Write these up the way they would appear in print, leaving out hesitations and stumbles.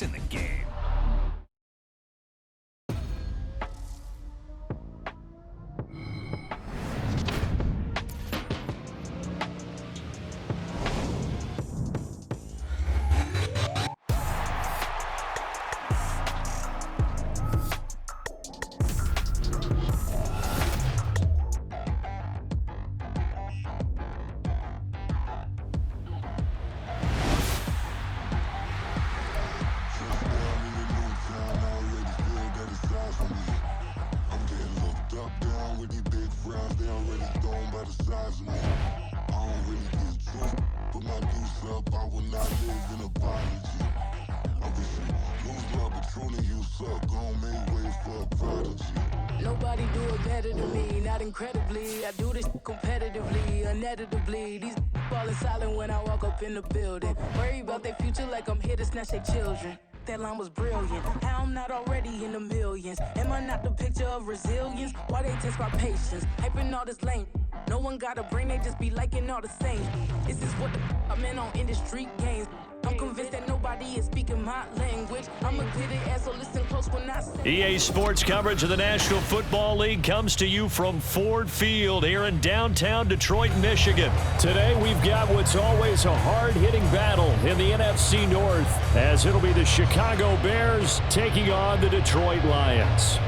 It's in the game. Nobody do it better than me, not incredibly. I do this competitively, uneditably. These falling silent when I walk up in the building. Worry about their future like I'm here to snatch their children. That line was brilliant. How I'm not already in the millions? Am I not the picture of resilience? Why they test my patience? Hyping all this lame. No one got a brain, they just be liking all the same. This is what the I'm in on industry games. I'm convinced that nobody is speaking my language. I'm a good ass, so listen close when I say. EA Sports coverage of the National Football League comes to you from Ford Field here in downtown Detroit, Michigan. Today we've got what's always a hard-hitting battle in the NFC North, as it'll be the Chicago Bears taking on the Detroit Lions.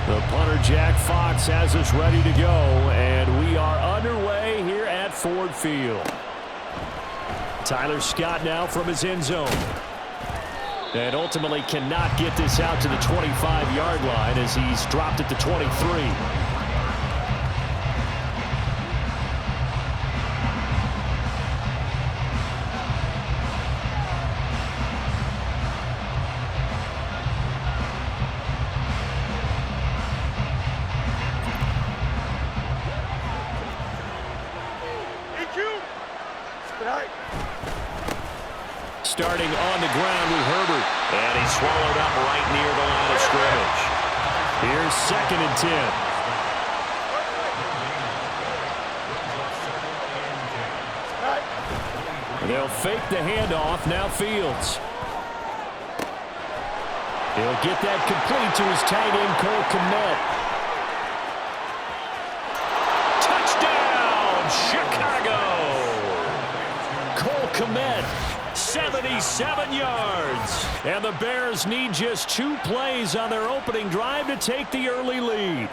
The punter, Jack Fox, has us ready to go, and we are underway here at Ford Field. Tyler Scott now from his end zone. And ultimately cannot get this out to the 25-yard line as he's dropped at the 23. Starting on the ground with Herbert. And he's swallowed up right near the line of scrimmage. Here's 2nd and 10. They'll fake the handoff. Now Fields. He'll get that complete to his tight end, Cole Kmet. Touchdown, Chicago! Cole Kmet. 77 yards. And the Bears need just 2 plays on their opening drive to take the early lead.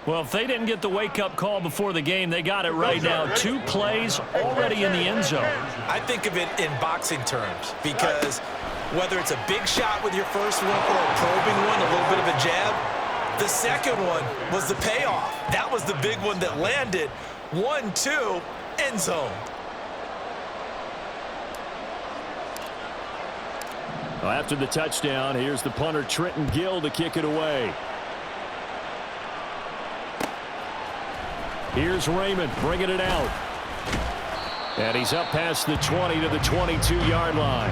Well, if they didn't get the wake-up call before the game, they got it right now. 2 plays already in the end zone. I think of it in boxing terms because whether it's a big shot with your first one or a probing one, a little bit of a jab, the second one was the payoff. That was the big one that landed. 1-2, end zone. After the touchdown, here's the punter, Trenton Gill, to kick it away. Here's Raymond bringing it out. And he's up past the 20 to the 22-yard line.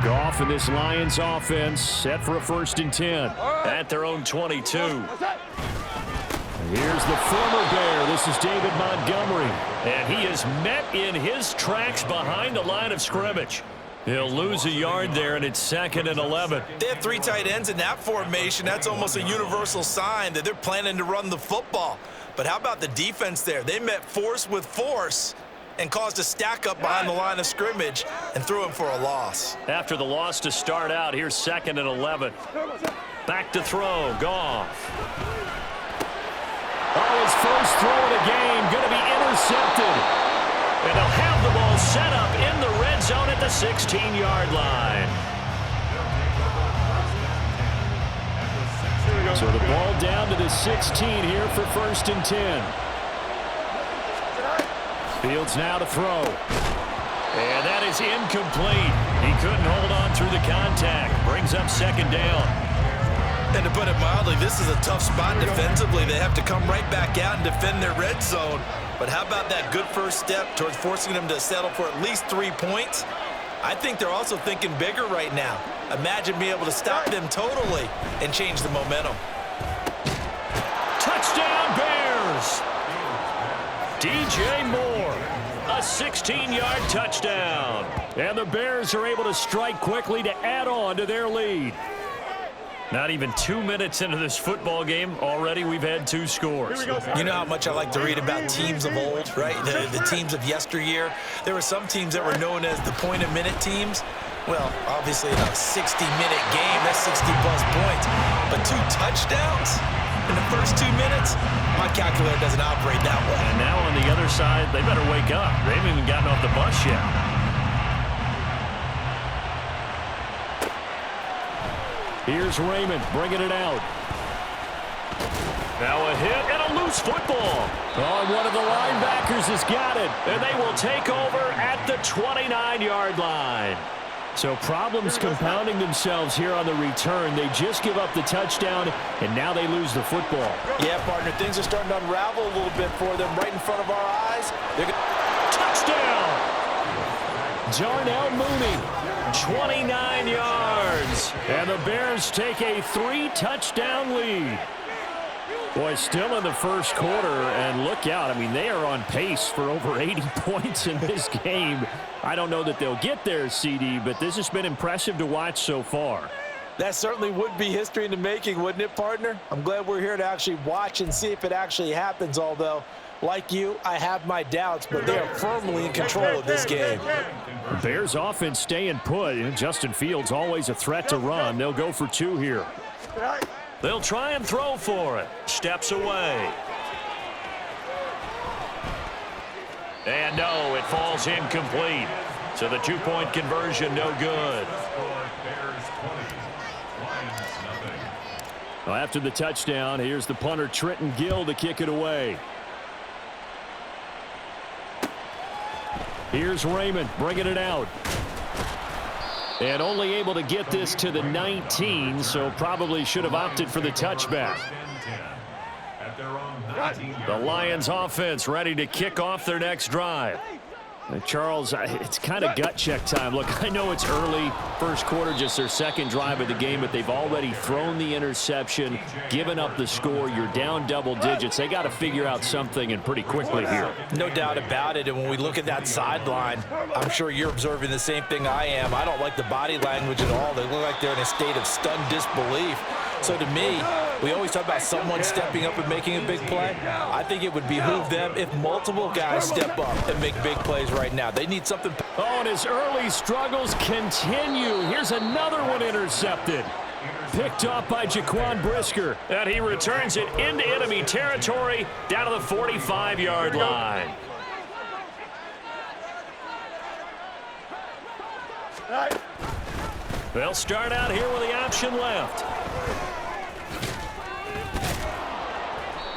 Goff and this Lions offense set for a 1st and 10 at their own 22. Here's the former Bear. This is David Montgomery. And he is met in his tracks behind the line of scrimmage. He'll lose a yard there, and it's 2nd and 11. They have 3 tight ends in that formation. That's almost a universal sign that they're planning to run the football. But how about the defense there? They met force with force and caused a stack up behind the line of scrimmage and threw him for a loss. After the loss to start out, here's 2nd and 11. Back to throw. Goff. Oh, his first throw of the game going to be intercepted. And they'll have the ball set up in the red zone at the 16-yard line. So the ball down to the 16 here for 1st and 10. Fields now to throw. And that is incomplete. He couldn't hold on through the contact. Brings up 2nd down. And to put it mildly, this is a tough spot defensively. They have to come right back out and defend their red zone. But how about that good first step towards forcing them to settle for at least 3 points? I think they're also thinking bigger right now. Imagine being able to stop them totally and change the momentum. Touchdown, Bears! DJ Moore, a 16-yard touchdown. And the Bears are able to strike quickly to add on to their lead. Not even 2 minutes into this football game, already we've had 2 scores. You know how much I like to read about teams of old, right? The teams of yesteryear. There were some teams that were known as the point-a-minute teams. Well, obviously in a 60-minute game, that's 60-plus points. But 2 touchdowns in the first 2 minutes? My calculator doesn't operate that way. And now on the other side, they better wake up. They haven't even gotten off the bus yet. Here's Raymond bringing it out. Now a hit and a loose football. Oh, one of the linebackers has got it. And they will take over at the 29-yard line. So problems compounding themselves here on the return. They just give up the touchdown, and now they lose the football. Yeah, partner, things are starting to unravel a little bit for them right in front of our eyes. Touchdown! Darnell Mooney. 29 yards. And the Bears take a 3-touchdown lead. Boy, still in the first quarter, and look out. I mean, they are on pace for over 80 points in this game. I don't know that they'll get there, CD, but this has been impressive to watch so far. That certainly would be history in the making, wouldn't it, partner? I'm glad we're here to actually watch and see if it actually happens, although, like you, I have my doubts, but they are firmly in control of this game. Bears offense staying put. Justin Fields always a threat to run. They'll go for 2 here. They'll try and throw for it. Steps away. And no, it falls incomplete. So the 2-point conversion no good. Well, after the touchdown, here's the punter Trenton Gill to kick it away. Here's Raymond bringing it out. And only able to get this to the 19, so probably should have opted for the touchback. The Lions offense ready to kick off their next drive. Charles, it's kind of gut check time. Look, I know it's early, first quarter, just their second drive of the game, but they've already thrown the interception, given up the score. You're down double digits. They got to figure out something, and pretty quickly here. No doubt about it, and when we look at that sideline, I'm sure you're observing the same thing I am. I don't like the body language at all. They look like they're in a state of stunned disbelief. So to me, we always talk about someone stepping up and making a big play. I think it would behoove them if multiple guys step up and make big plays right now. They need something. Oh, and his early struggles continue. Here's another one intercepted. Picked off by Jaquan Brisker. And he returns it into enemy territory down to the 45-yard line. They'll start out here with the option left.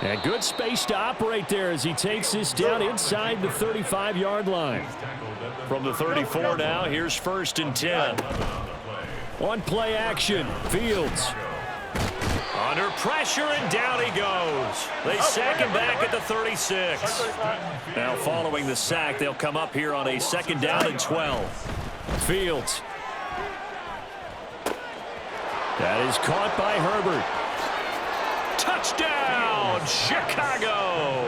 And good space to operate there as he takes this down inside the 35-yard line. From the 34 now, here's 1st and 10. On play action, Fields. Under pressure, and down he goes. They sack him back at the 36. Now following the sack, they'll come up here on a 2nd down and 12. Fields. That is caught by Herbert. Touchdown, Chicago!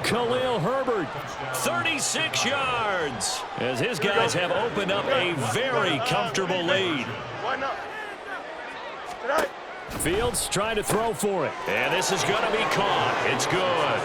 Khalil Herbert, 36 yards, as his guys have opened up a very comfortable lead. Fields trying to throw for it. And this is going to be caught. It's good.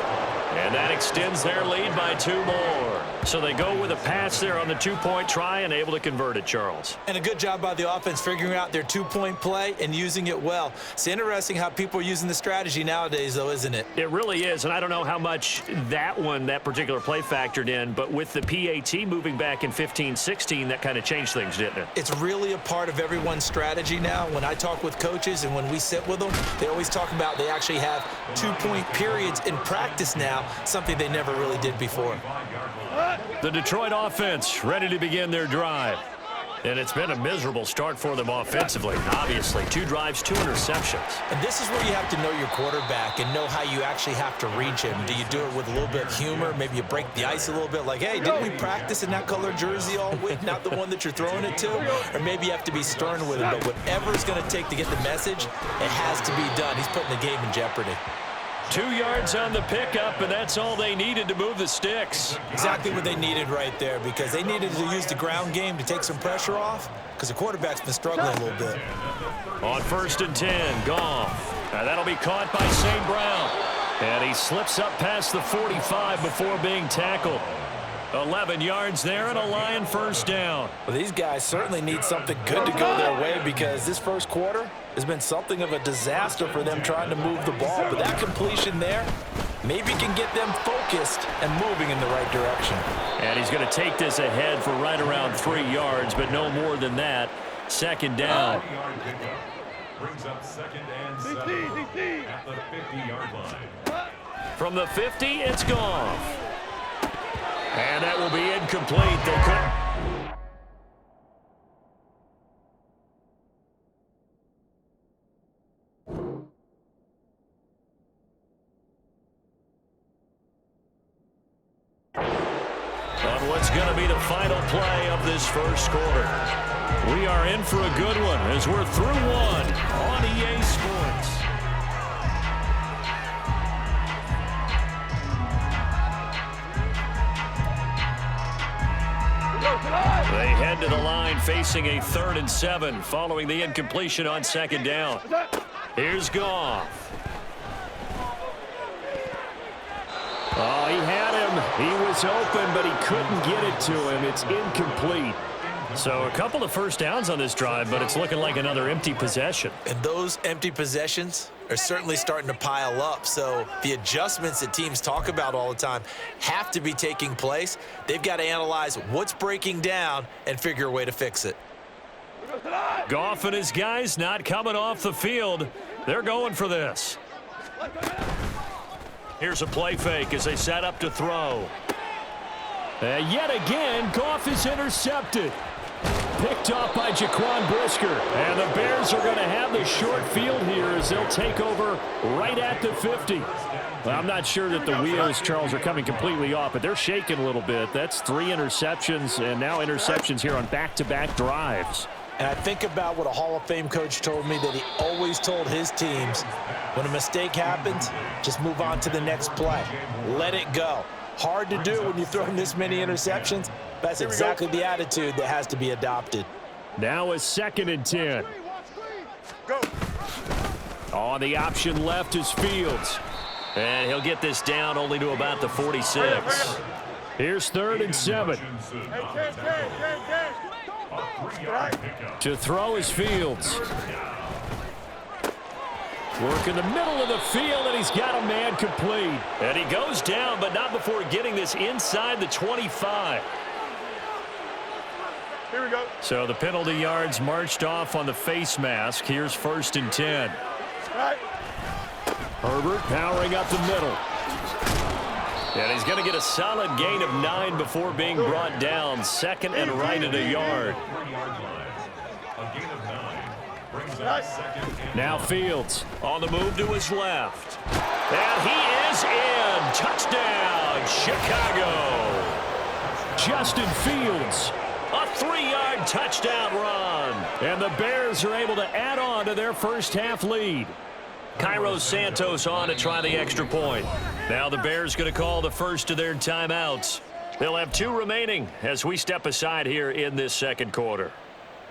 And that extends their lead by 2 more. So they go with a pass there on the 2-point try and able to convert it, Charles. And a good job by the offense figuring out their 2-point play and using it well. It's interesting how people are using the strategy nowadays, though, isn't it? It really is, and I don't know how much that particular play factored in, but with the PAT moving back in 15-16, that kind of changed things, didn't it? It's really a part of everyone's strategy now. When I talk with coaches and when we sit with them, they always talk about they actually have 2-point periods in practice now, something they never really did before. The Detroit offense ready to begin their drive. And it's been a miserable start for them offensively. Obviously, 2 drives, 2 interceptions. And this is where you have to know your quarterback and know how you actually have to reach him. Do you do it with a little bit of humor? Maybe you break the ice a little bit like, hey, didn't we practice in that color jersey all week, not the one that you're throwing it to? Or maybe you have to be stern with him. But whatever it's going to take to get the message, it has to be done. He's putting the game in jeopardy. 2 yards on the pickup, and that's all they needed to move the sticks. Exactly what they needed right there, because they needed to use the ground game to take some pressure off, because the quarterback's been struggling a little bit. On 1st and 10, Goff. That'll be caught by St. Brown. And he slips up past the 45 before being tackled. 11 yards there and a Lion first down. Well, these guys certainly need something good to go their way, because this first quarter has been something of a disaster for them trying to move the ball. But that completion there maybe can get them focused and moving in the right direction. And he's going to take this ahead for right around 3 yards, but no more than that. 2nd down. Brings up 2nd and 7 at the 50-yard line. From the 50, it's Goff. And that will be incomplete. They couldn't. On what's going to be the final play of this first quarter. We are in for a good one as we're through one on EA Sports. They head to the line facing a 3rd and 7 following the incompletion on 2nd down. Here's Goff. Oh, he had him. He was open, but he couldn't get it to him. It's incomplete. So a couple of first downs on this drive, but it's looking like another empty possession. And those empty possessions are certainly starting to pile up. So the adjustments that teams talk about all the time have to be taking place. They've got to analyze what's breaking down and figure a way to fix it. Goff and his guys not coming off the field. They're going for this. Here's a play fake as they set up to throw. Yet again, Goff is intercepted. Picked off by Jaquan Brisker. And the Bears are going to have the short field here as they'll take over right at the 50. Well, I'm not sure that the wheels, Charles, are coming completely off, but they're shaking a little bit. That's 3 interceptions, and now interceptions here on back-to-back drives. And I think about what a Hall of Fame coach told me, that he always told his teams, when a mistake happens, just move on to the next play. Let it go. Hard to do when you throw this many interceptions. That's exactly the attitude that has to be adopted. Now a 2nd and 10. Go. On the option left is Fields. And he'll get this down only to about the 46. Here's 3rd and 7. To throw is Fields. Work in the middle of the field, and he's got a man complete. And he goes down, but not before getting this inside the 25. Here we go. So the penalty yards marched off on the face mask. Here's 1st and 10. Right. Herbert powering up the middle. And he's going to get a solid gain of 9 before being brought down. 2nd and right at a yard. A gain of 9. Brings up 2nd and Now Fields on the move to his left. And he is in. Touchdown, Chicago. Justin Fields, a 3-yard touchdown run. And the Bears are able to add on to their first half lead. Cairo Santos on to try the extra point. Now the Bears going to call the first of their timeouts. They'll have 2 remaining as we step aside here in this second quarter.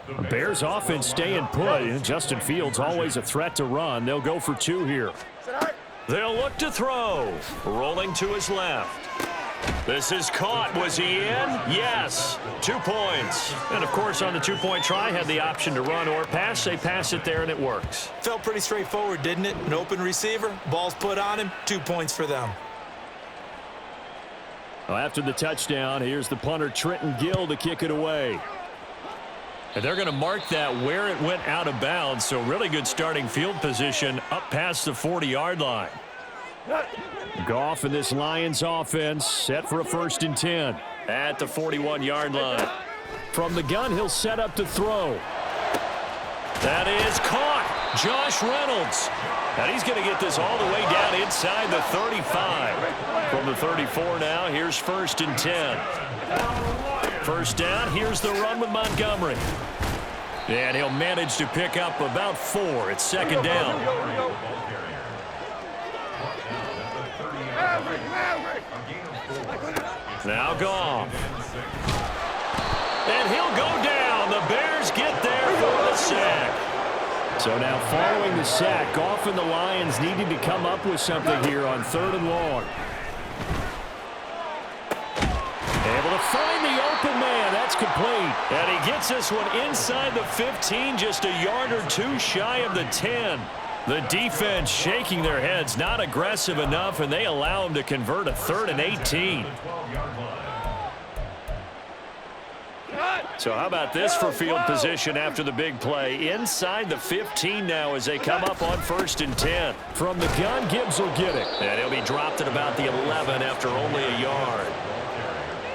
The Bears offense staying put. Justin Fields always a threat to run. They'll go for 2 here. They'll look to throw. Rolling to his left. This is caught. Was he in? Yes. 2 points. And, of course, on the 2-point try, had the option to run or pass. They pass it there, and it works. Felt pretty straightforward, didn't it? An open receiver, ball's put on him, 2 points for them. Well, after the touchdown, here's the punter, Trenton Gill, to kick it away. And they're going to mark that where it went out of bounds, so really good starting field position up past the 40-yard line. Goff and this Lions offense set for a 1st and 10 at the 41-yard line. From the gun, he'll set up to throw. That is caught. Josh Reynolds. And he's going to get this all the way down inside the 35. From the 34 now, here's 1st and 10. First down, here's the run with Montgomery. And he'll manage to pick up about 4. It's 2nd down. Now Goff. And he'll go down. The Bears get there for the sack. So now following the sack, Goff and the Lions needed to come up with something here on 3rd and long. Able to find the open man. That's complete. And he gets this one inside the 15, just a yard or 2 shy of the 10. The defense shaking their heads, not aggressive enough, and they allow him to convert a 3rd and 18. So how about this for field position after the big play? Inside the 15 now as they come up on 1st and 10. From the gun, Gibbs will get it. And he'll be dropped at about the 11 after only a yard.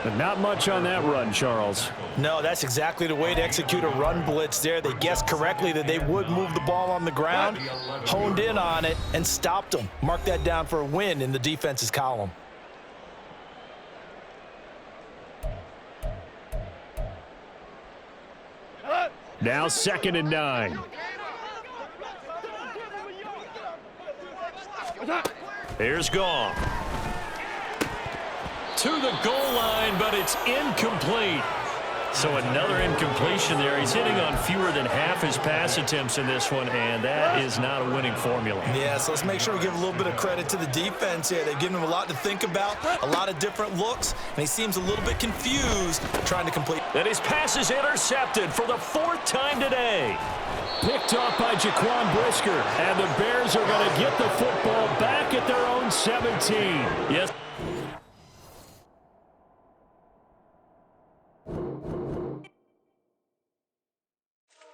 But not much on that run, Charles. No, that's exactly the way to execute a run blitz there. They guessed correctly that they would move the ball on the ground, honed in on it, and stopped them. Mark that down for a win in the defense's column. Now 2nd and 9. Here's Goff. To the goal line, but it's incomplete. So another incompletion there. He's hitting on fewer than half his pass attempts in this one, and that is not a winning formula. Yeah, so let's make sure we give a little bit of credit to the defense here. They've given him a lot to think about, a lot of different looks, and he seems a little bit confused trying to complete. And his pass is intercepted for the 4th time today. Picked off by Jaquan Brisker, and the Bears are going to get the football back at their own 17. Yes.